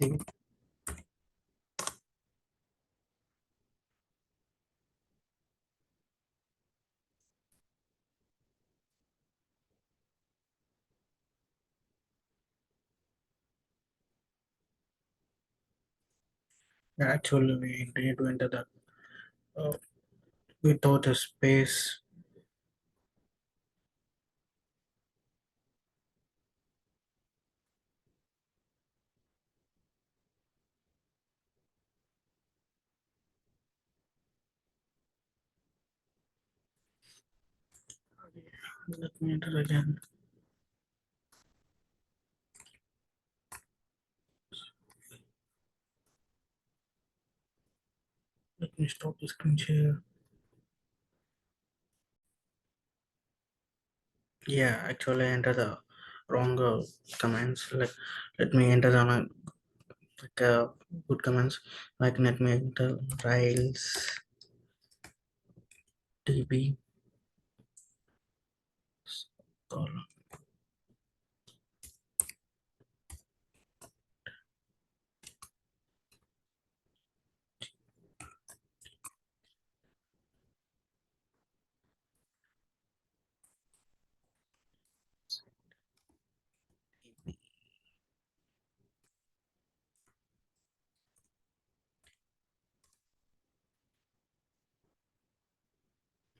See, actually we need to enter the uh, without a space. Let me enter again. Let me stop the screen share. Yeah, actually I enter the wrong commands. Like, let me enter the like good commands. Like, let me enter Rails DB.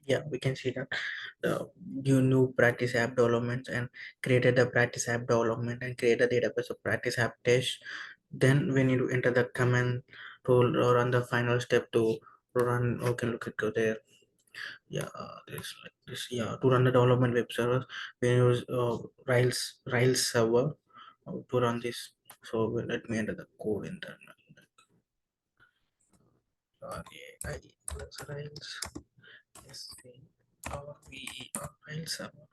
Yeah, we can see that the you new practice app development and created the practice app development and created the database of practice app test. Then we need to enter the command to run the final step to run. Okay, look at go there. Yeah, this like this. Yeah, to run the development web servers we use Rails server to run this. So let me enter the code in the plus Rails Rails server.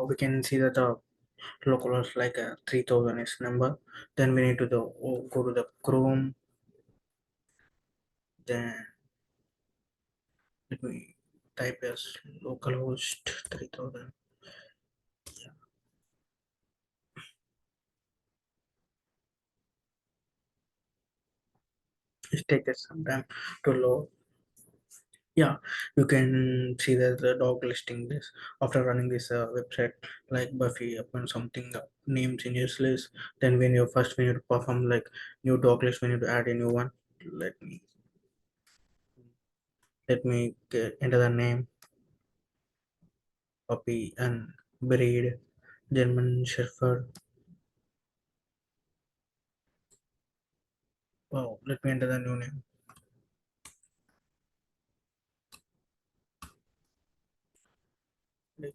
We can see that the localhost like 3000 is number. Then we need to go to the Chrome. Then let me type as localhost 3000. It takes some time to load. Yeah, you can see that the dog listing this after running this website like Buffy upon something names in your list. Then when you first we need to perform like new dog list, we need to add a new one. Let me enter the name puppy and breed German Shepherd. Wow, let me enter the new name. Like,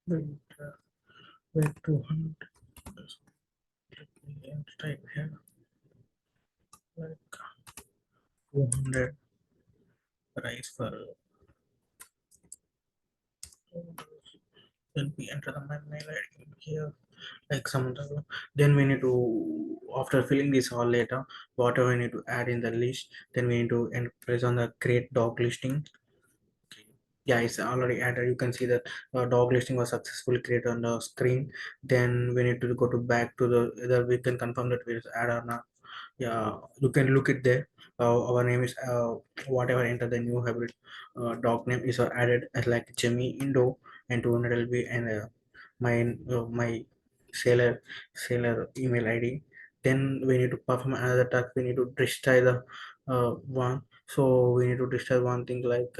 wait, wait 200. Let me type here like 200 price for. Then we enter the my mail ID here like some other. Then we need to after filling this all later whatever we need to add in the list. Then we need to press on the create dog listing. Yeah, it's already added. You can see that dog listing was successfully created on the screen. Then we need to go to back to the either we can confirm that we add or not. Yeah, you can look it there. Our name is whatever enter the new hybrid dog name is added as like Jimmy Indo and 200 LB and my sailor email ID. Then we need to perform another task. We need to destroy the one. So we need to destroy one thing like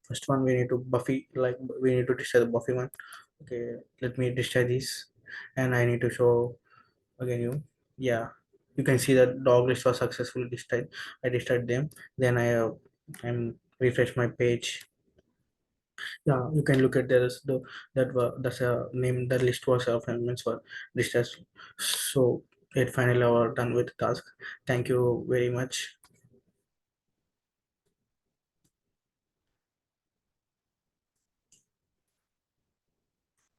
first one we need to Buffy like we need to destroy the Buffy one. Okay, let me destroy this, and I need to show again you. Yeah, you can see that dog list was successfully destroyed. I destroyed them. Then I'm refresh my page. Yeah, you can look at there's the that's a name the list was of elements for destroyed. So it finally are done with the task. Thank you very much.